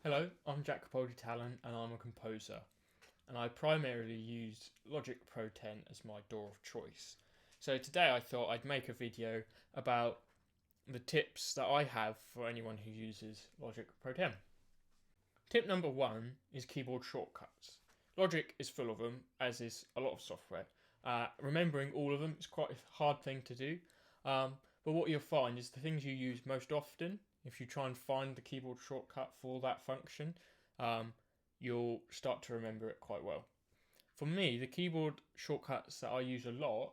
Hello, I'm Jack Capaldi Talon and I'm a composer, and I primarily use Logic Pro 10 as my DAW of choice. So today I thought I'd make a video about the tips that I have for anyone who uses Logic Pro 10. Tip number one is keyboard shortcuts. Logic is full of them, as is a lot of software. Remembering all of them is quite a hard thing to do, but what you'll find is the things you use most often, if you try and find the keyboard shortcut for that function, you'll start to remember it quite well. For me, the keyboard shortcuts that I use a lot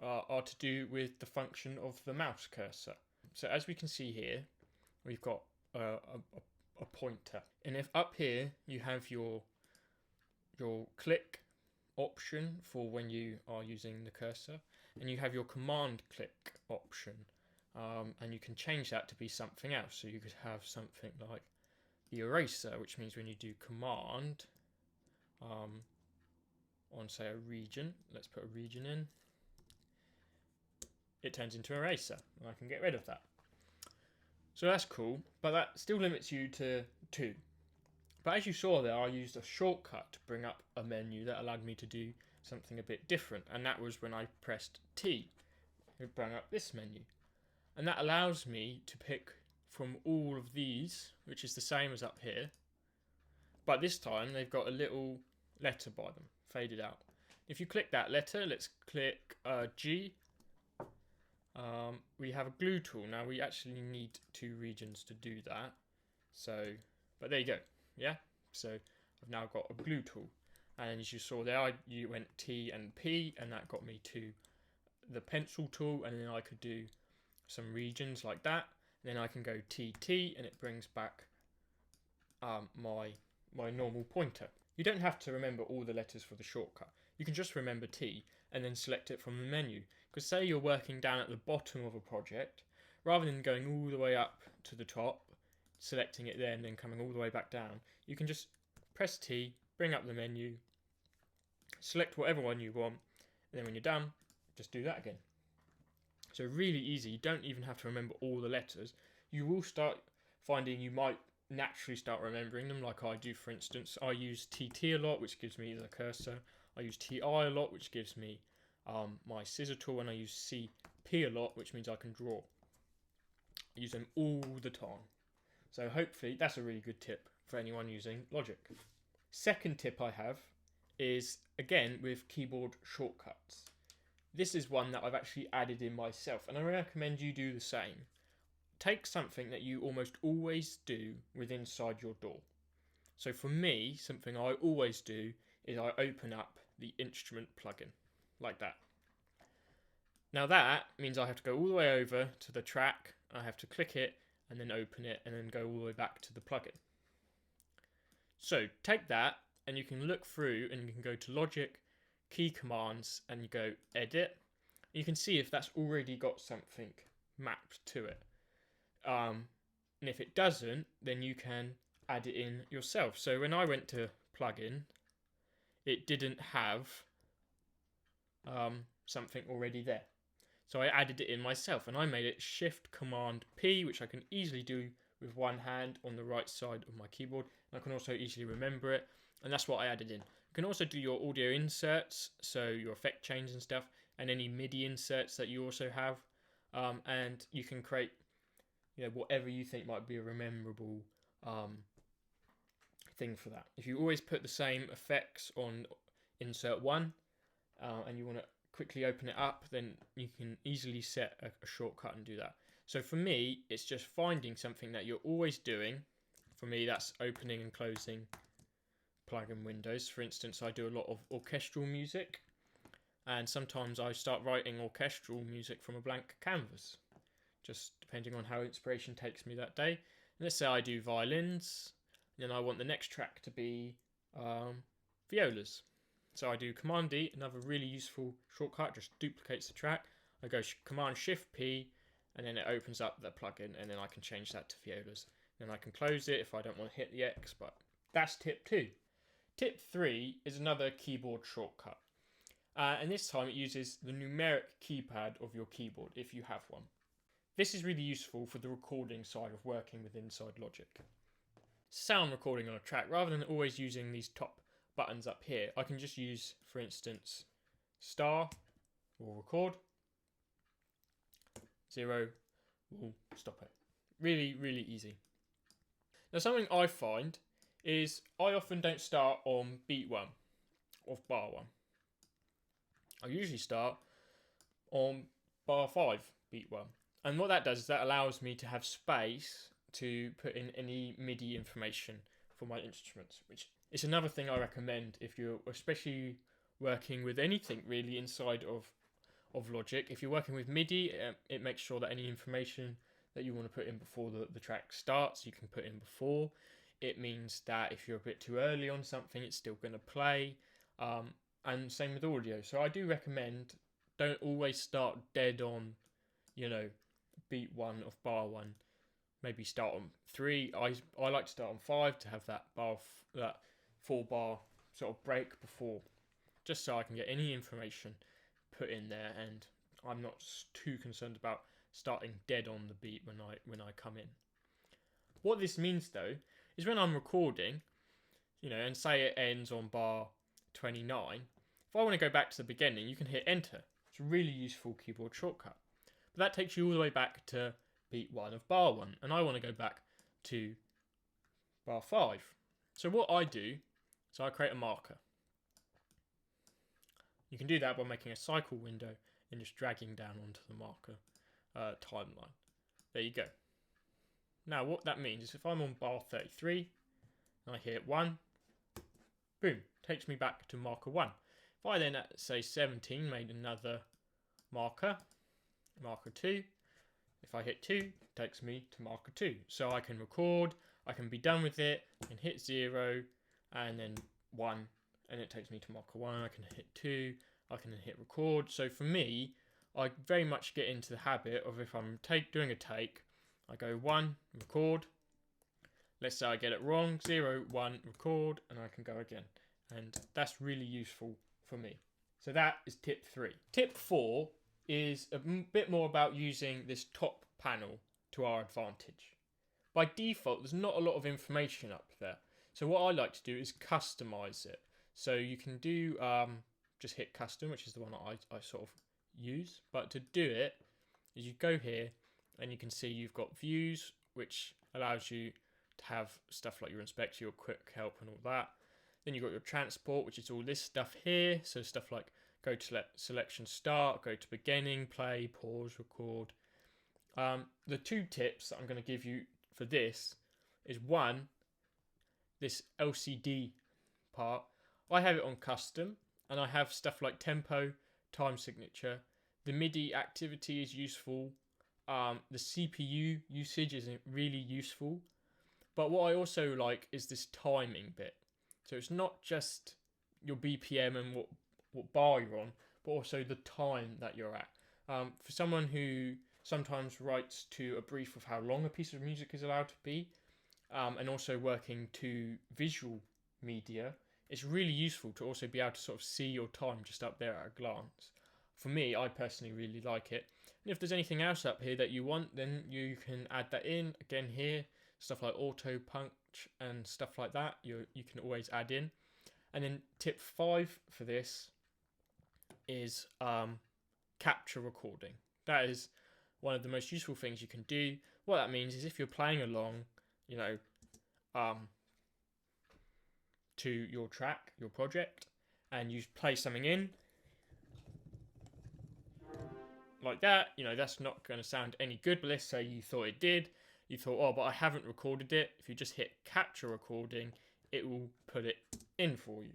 are to do with the function of the mouse cursor. So as we can see here, we've got a pointer, and if up here you have your click option for when you are using the cursor, and you have your command click option, and you can change that to be something else. So you could have something like the eraser, which means when you do command on, say, a region, let's put a region in, it turns into eraser, and I can get rid of that. So that's cool, but that still limits you to 2. But as you saw there, I used a shortcut to bring up a menu that allowed me to do something a bit different, and that was when I pressed T. It brought up this menu, and that allows me to pick from all of these, which is the same as up here, but this time they've got a little letter by them, faded out. If you click that letter, let's click G. We have a glue tool. Now we actually need 2 regions to do that. So, but there you go. Yeah. So I've now got a glue tool, and as you saw there, you went T and P, and that got me to the pencil tool, and then I could do some regions like that. And then I can go TT, and it brings back my normal pointer. You don't have to remember all the letters for the shortcut. You can just remember T and then select it from the menu. Because say you're working down at the bottom of a project, rather than going all the way up to the top, selecting it there and then coming all the way back down, you can just press T, bring up the menu, select whatever one you want, and then when you're done, just do that again. So really easy. You don't even have to remember all the letters. You will start finding you might naturally start remembering them, like I do. For instance, I use TT a lot, which gives me the cursor. I use TI a lot, which gives me my scissor tool, and I use CP a lot, which means I can draw. I use them all the time. So hopefully that's a really good tip for anyone using Logic. Second tip I have is, again, with keyboard shortcuts. This is one that I've actually added in myself, and I recommend you do the same. Take something that you almost always do with inside your DAW. So for me, something I always do is I open up the instrument plugin, like that. Now that means I have to go all the way over to the track, I have to click it, and then open it, and then go all the way back to the plugin. So take that, and you can look through, and you can go to Logic, Key Commands, and you go Edit. You can see if that's already got something mapped to it. And if it doesn't, then you can add it in yourself. So when I went to plugin, it didn't have something already there. So I added it in myself, and I made it Shift Command P, which I can easily do with one hand on the right side of my keyboard, and I can also easily remember it, and that's what I added in. You can also do your audio inserts, so your effect chains and stuff, and any MIDI inserts that you also have, and you can create whatever you think might be a memorable thing for that. If you always put the same effects on insert 1, and you want to quickly open it up, then you can easily set a shortcut and do that. So for me, it's just finding something that you're always doing. For me, that's opening and closing plugin windows. For instance, I do a lot of orchestral music, and sometimes I start writing orchestral music from a blank canvas, just depending on how inspiration takes me that day. And let's say I do violins, then I want the next track to be violas. So I do Command D, another really useful shortcut, just duplicates the track. I go Command Shift P, and then it opens up the plugin, and then I can change that to violas. Then I can close it if I don't want to hit the X, but that's tip 2. Tip 3 is another keyboard shortcut. And this time it uses the numeric keypad of your keyboard, if you have one. This is really useful for the recording side of working with Inside Logic. sound recording on a track, rather than always using these top buttons up here, I can just use, for instance, star will record, 0 will stop it. Really, really easy. Now, something I find is I often don't start on beat 1 of bar 1. I usually start on bar 5, beat 1. And what that does is that allows me to have space to put in any MIDI information for my instruments, which is another thing I recommend if you're especially working with anything really inside of Logic. If you're working with MIDI, it makes sure that any information that you want to put in before the track starts, you can put in before. It means that if you're a bit too early on something, it's still going to play. And same with audio. So I do recommend, don't always start dead on, beat 1 of bar 1. Maybe start on 3. I like to start on 5 to have that 4 bar sort of break before, just so I can get any information put in there, and I'm not too concerned about starting dead on the beat when I come in. What this means though is when I'm recording, and say it ends on bar 29, if I want to go back to the beginning, you can hit enter. It's a really useful keyboard shortcut. But that takes you all the way back to beat 1 of bar 1, and I want to go back to bar 5. So what I do is I create a marker. You can do that by making a cycle window and just dragging down onto the marker timeline. There you go. Now what that means is if I'm on bar 33 and I hit 1, boom, takes me back to marker 1. If I then at say 17 made another marker 2, if I hit 2, it takes me to marker 2. So I can record, I can be done with it, and hit 0 and then 1, and it takes me to marker 1. I can hit 2, I can hit record. So for me, I very much get into the habit of, if I'm doing a take, I go 1, record. Let's say I get it wrong, 0, 1, record, and I can go again. And that's really useful for me. So that is tip 3. Tip 4 is a bit more about using this top panel to our advantage. By default, there's not a lot of information up there. So what I like to do is customize it. So you can do, just hit custom, which is the one that I sort of use. But to do it, is you go here and you can see you've got views, which allows you to have stuff like your inspector, your quick help and all that. Then you've got your transport, which is all this stuff here. So stuff like go to selection start, go to beginning, play, pause, record. The 2 tips that I'm going to give you for this is 1, this LCD part. I have it on custom, and I have stuff like tempo, time signature. The MIDI activity is useful. The CPU usage isn't really useful. But what I also like is this timing bit. So it's not just your BPM and what bar you're on, but also the time that you're at. For someone who sometimes writes to a brief of how long a piece of music is allowed to be, and also working to visual media, it's really useful to also be able to sort of see your time just up there at a glance. For me, I personally really like it. And if there's anything else up here that you want, then you can add that in. Again here, stuff like auto punch and stuff like that, you can always add in. And then tip 5 for this is capture recording. That is one of the most useful things you can do. What that means is if you're playing along, to your track, your project, and you play something in like that, that's not going to sound any good, but let's say you thought it did. You thought, oh, but I haven't recorded it. If you just hit capture recording, it will put it in for you,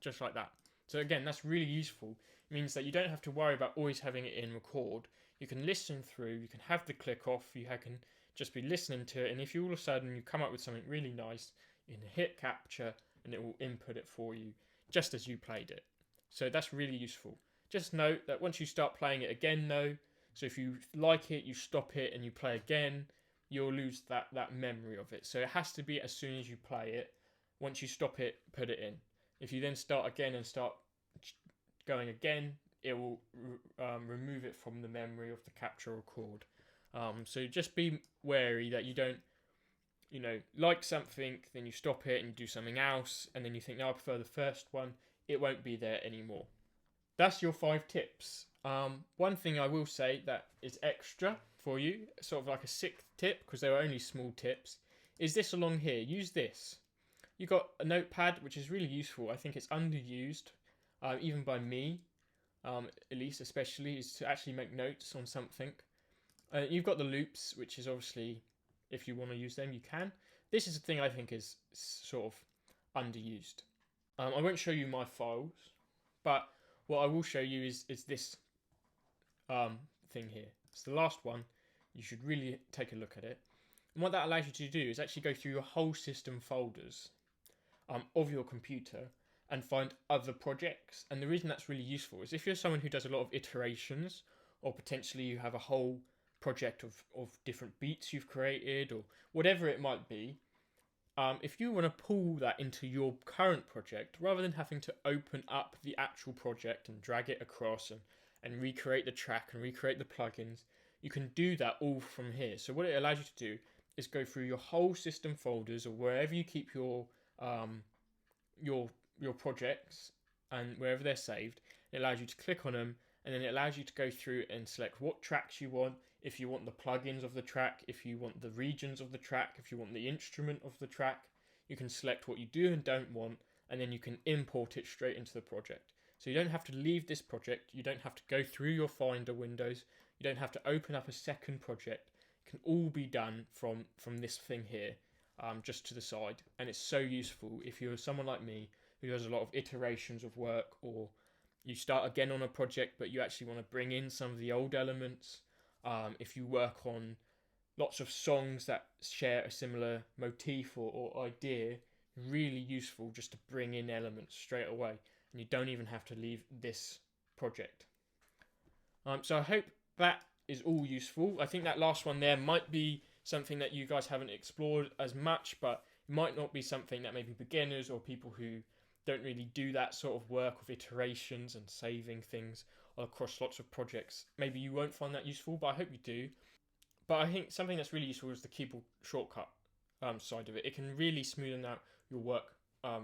just like that. So again, that's really useful. It means that you don't have to worry about always having it in record. You can listen through, you can have the click off, you can just be listening to it, and if you all of a sudden you come up with something really nice, you can hit capture and it will input it for you just as you played it. So that's really useful. Just note that once you start playing it again though, so if you like it, you stop it and you play again, you'll lose that memory of it. So it has to be as soon as you play it. Once you stop it, put it in. If you then start again and start going again, it will remove it from the memory of the capture record. So just be wary that you don't you know, like something, then you stop it and you do something else, and then you think, no, I prefer the first one, it won't be there anymore. That's your 5 tips. One thing I will say that is extra for you, sort of like a 6th tip, because they were only small tips, is this along here. Use this. You got a notepad, which is really useful. I think it's underused, even by me, at least especially, is to actually make notes on something. You've got the loops, which is obviously, if you want to use them, you can. This is a thing I think is sort of underused. I won't show you my files, but what I will show you is this thing here. It's the last one. You should really take a look at it. And what that allows you to do is actually go through your whole system folders of your computer and find other projects. And the reason that's really useful is if you're someone who does a lot of iterations, or potentially you have a whole project of different beats you've created, or whatever it might be, if you want to pull that into your current project, rather than having to open up the actual project and drag it across and recreate the track and recreate the plugins, you can do that all from here. So what it allows you to do is go through your whole system folders, or wherever you keep your projects and wherever they're saved. It allows you to click on them, and then it allows you to go through and select what tracks you want, if you want the plugins of the track, if you want the regions of the track, if you want the instrument of the track. You can select what you do and don't want, and then you can import it straight into the project. So you don't have to leave this project, you don't have to go through your Finder windows, you don't have to open up a second project. It can all be done from this thing here, just to the side. And it's so useful if you're someone like me who does a lot of iterations of work, or you start again on a project but you actually want to bring in some of the old elements. If you work on lots of songs that share a similar motif or idea, really useful just to bring in elements straight away, and you don't even have to leave this project. So I hope that is all useful. I think that last one there might be something that you guys haven't explored as much, but it might not be something that maybe beginners or people who don't really do that sort of work with iterations and saving things across lots of projects. Maybe you won't find that useful, but I hope you do. But I think something that's really useful is the keyboard shortcut side of it. It can really smoothen out your work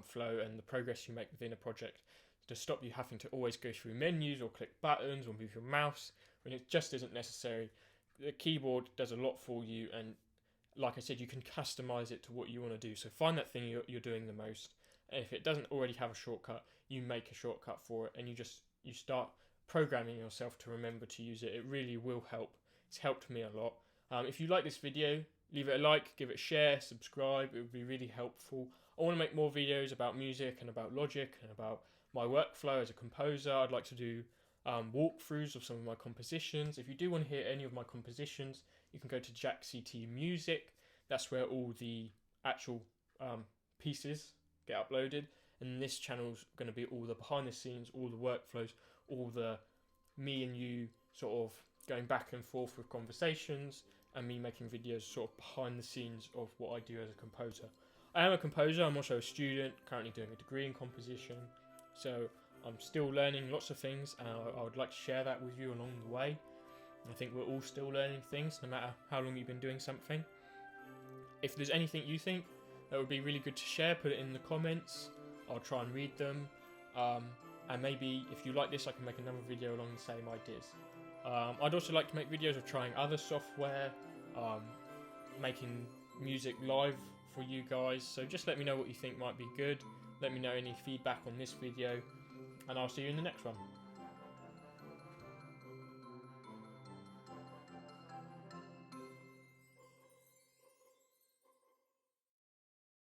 flow and the progress you make within a project, to stop you having to always go through menus or click buttons or move your mouse when it just isn't necessary. The keyboard does a lot for you, and like I said, you can customize it to what you want to do. So find that thing you're doing the most. If it doesn't already have a shortcut, you make a shortcut for it, and you start programming yourself to remember to use it. It really will help. It's helped me a lot. If you like this video, leave it a like, give it a share, subscribe. It would be really helpful. I want to make more videos about music and about Logic and about my workflow as a composer. I'd like to do walkthroughs of some of my compositions. If you do want to hear any of my compositions, you can go to Jack CT Music. That's where all the actual pieces get uploaded, and this channel's going to be all the behind the scenes, all the workflows, all the me and you sort of going back and forth with conversations, and me making videos sort of behind the scenes of what I do as a composer. I am a composer. I'm also a student, currently doing a degree in composition, so I'm still learning lots of things, and I would like to share that with you along the way. I think we're all still learning things, no matter how long you've been doing something. If there's anything you think that would be really good to share, put it in the comments. I'll try and read them. And maybe if you like this, I can make another video along the same ideas. I'd also like to make videos of trying other software, making music live for you guys. So just let me know what you think might be good. Let me know any feedback on this video, and I'll see you in the next one.